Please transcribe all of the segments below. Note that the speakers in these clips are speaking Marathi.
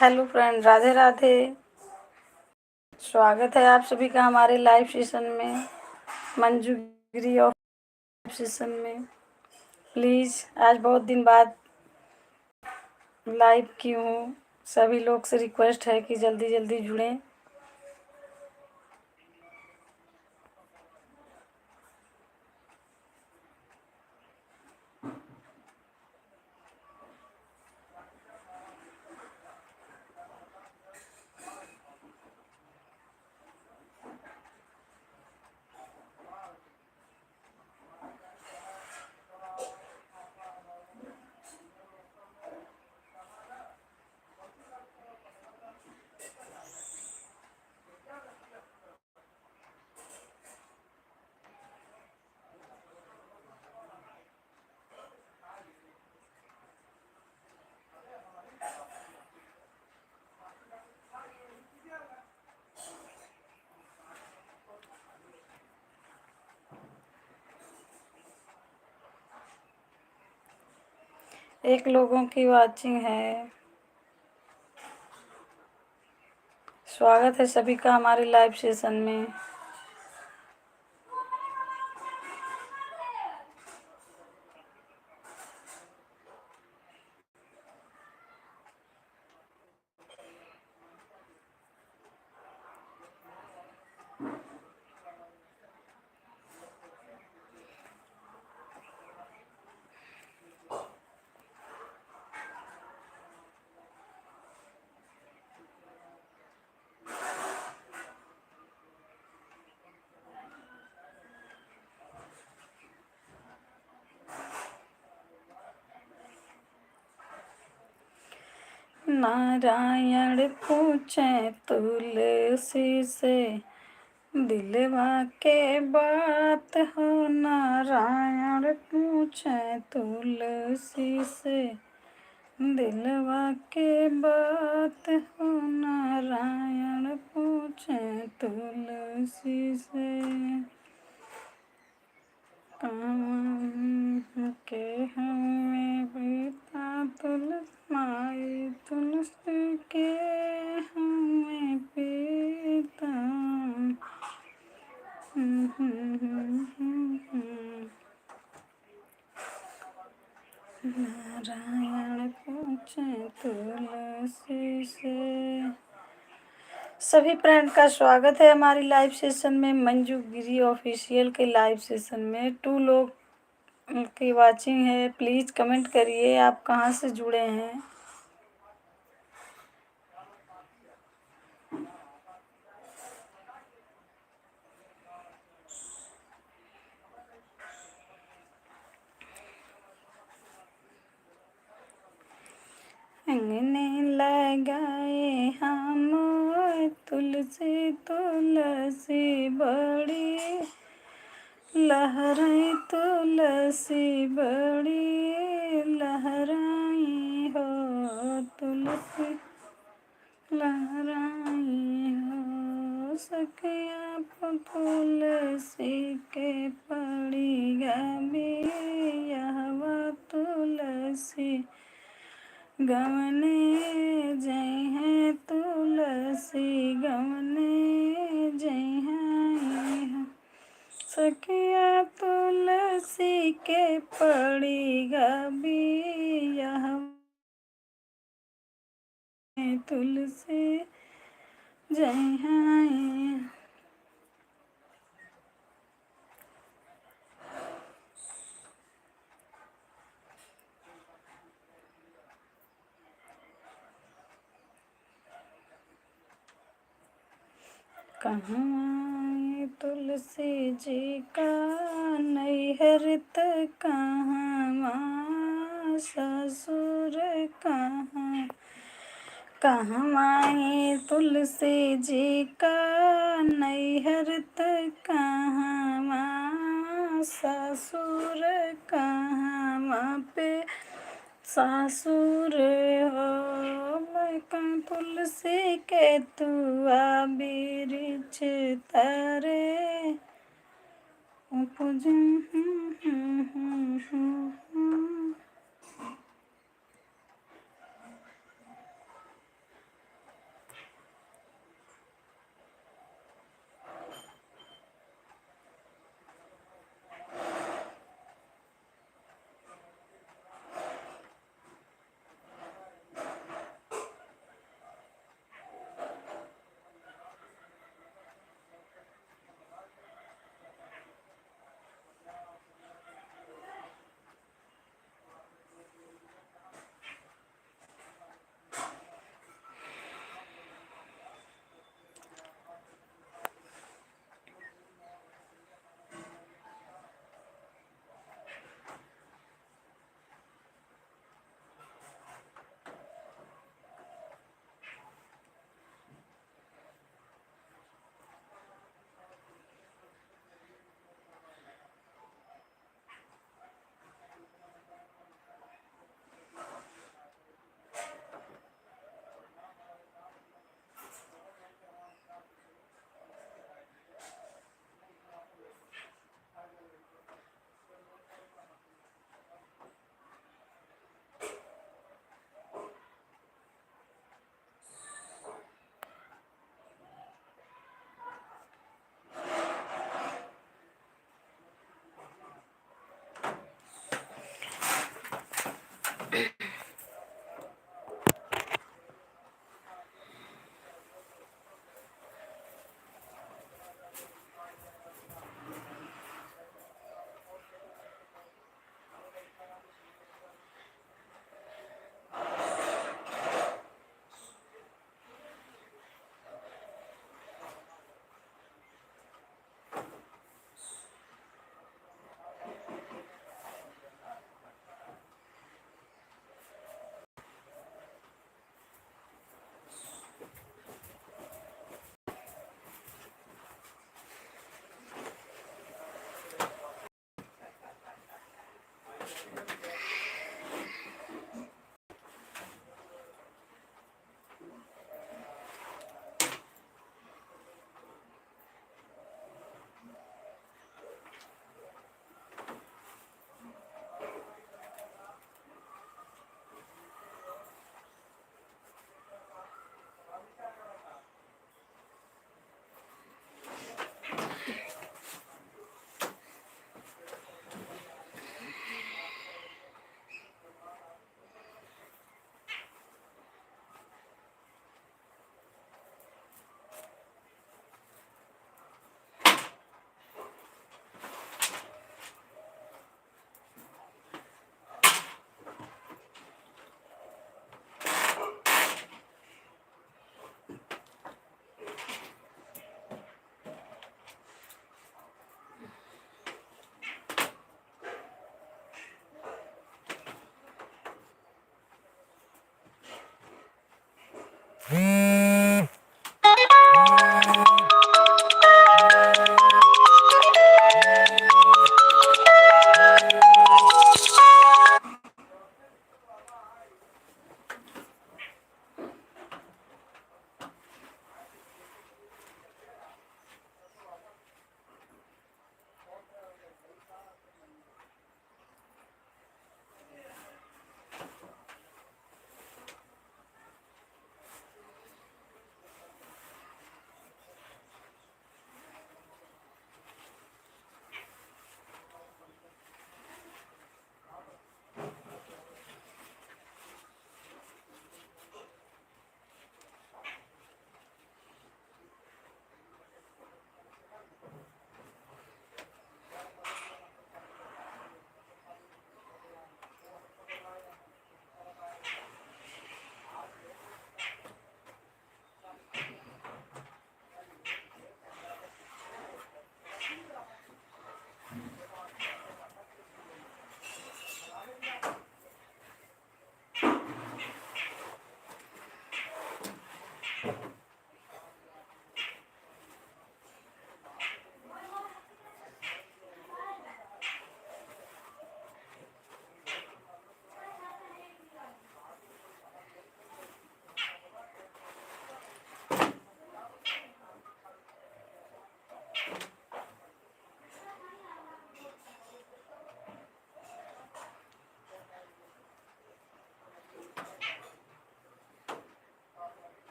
Hello friend, Radhe Radhe. स्वागत है आप सभी का हमारे लाइव सेशन में, मंजू गिरी ऑफ सेशन में। प्लीज़, आज बहुत दिन बाद लाइव की हूँ। सभी लोग से रिक्वेस्ट है कि जल्दी जल्दी जुड़ें। एक लोगों की वाचिंग है। स्वागत है सभी का हमारे लाइव सेशन में। नारायण पूछे तुलसी से, दिलवा के बात हो। नारायण पूछे तुलसी से, दिलवा के बात हो। नारायण पूछे तुलसी से, काम के हमें पिता तुलसी माई, तुलसी के हमें पिता। नारायण पूछे तुलसी से। सभी फ्रेंड का स्वागत है हमारी लाइव सेशन में, मंजू गिरी ऑफिशियल के लाइव सेशन में। 2 लोग की वाचिंग है। प्लीज़ कमेंट करिए आप कहाँ से जुड़े हैं। अंगने लगाए हम तुलसी, तुलसी बड़ी लहराई, तुलसी बड़ी लहराई हो। तुलसी लहराई हो। सखिया तुलसी के पड़ी गबी, यहवा तुलसी गवने जय है। तुलसी गवने जय है। सखिया तुलसी के पड़ी गबी, यह तुलसी जय है। कहाँ तुलसी जी का नैहरत, कहाँ ससुर कहाँ। कहवाई तुलसी जी का नैहरत, कहाँ ससुर कहाँ पे सासुर हो। मैं तुलसी के तुआ बिरिछ तारे उपजूं।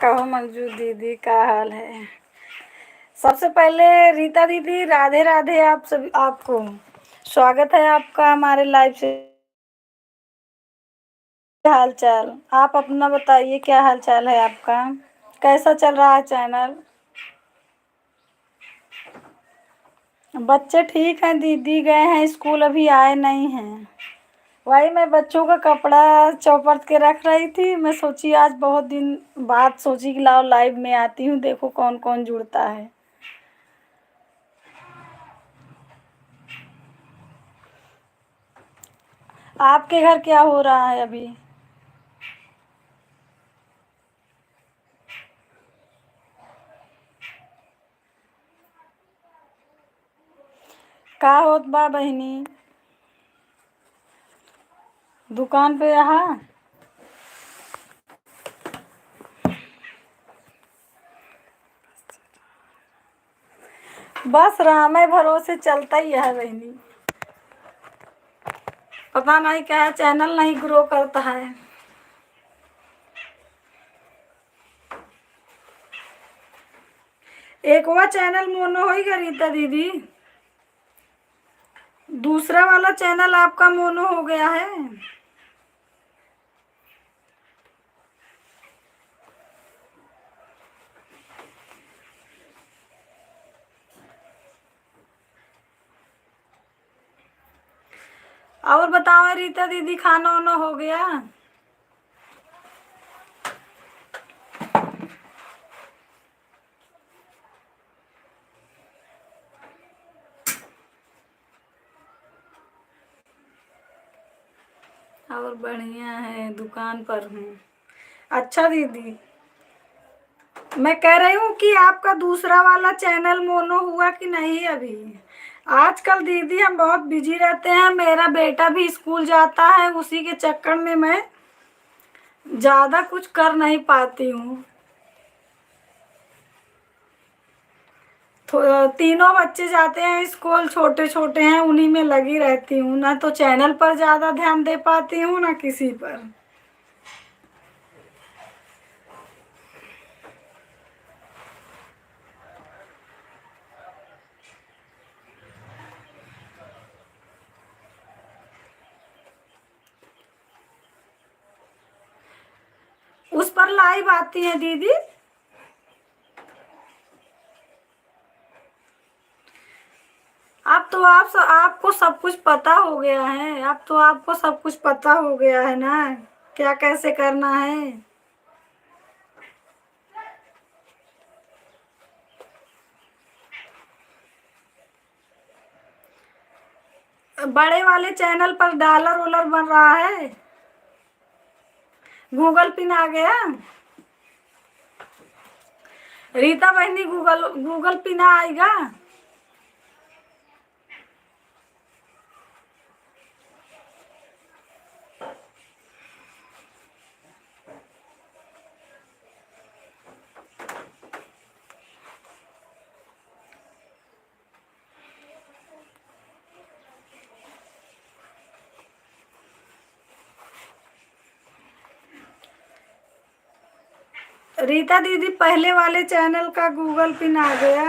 कहो मंजू दीदी, का हाल है? सबसे पहले रीता दीदी, राधे राधे। आप सभी, आपको स्वागत है आपका हमारे लाइव से। हाल चाल आप अपना बताइए, क्या हाल चाल है आपका? कैसा चल रहा है चैनल? बच्चे ठीक हैं दीदी, गए हैं स्कूल, अभी आए नहीं हैं। वही मैं बच्चों का कपड़ा चौपड़ के रख रही थी। मैं सोची आज बहुत दिन बाद सोची कि लाओ लाइव में आती हूँ, देखो कौन कौन जुड़ता है। आपके घर क्या हो रहा है अभी? का होत बा बहिनी? दुकान पे रहा? बस रामे भरोसे चलता ही है बहनी। पता नहीं क्या है, चैनल नहीं ग्रो करता है। एक वो चैनल मोनो हो ही रीता दीदी, दूसरा वाला चैनल आपका मोनो हो गया है। और बताओ रीता दीदी, खाना वाना हो गया? और बढ़िया है, दुकान पर हूँ। अच्छा दीदी, मैं कह रही हूँ कि आपका दूसरा वाला चैनल मोनो हुआ कि नहीं अभी? आजकल दीदी हम बहुत बिजी रहते हैं, मेरा बेटा भी स्कूल जाता है, उसी के चक्कर में मैं ज़्यादा कुछ कर नहीं पाती हूँ। तीनों बच्चे जाते हैं स्कूल, छोटे छोटे हैं, उन्हीं में लगी रहती हूँ। ना तो चैनल पर ज़्यादा ध्यान दे पाती हूँ, ना किसी पर। उस पर लाइव आती है दीदी? अब तो आपको सब कुछ पता हो गया है। अब तो आपको सब कुछ पता हो गया है ना, क्या कैसे करना है। बड़े वाले चैनल पर डॉलर वॉलर बन रहा है। गूगल पिन आ गया। रीता बहनी गूगल गूगल पिन आएगा। रीता दीदी पहले वाले चैनल का गूगल पिन आ गया।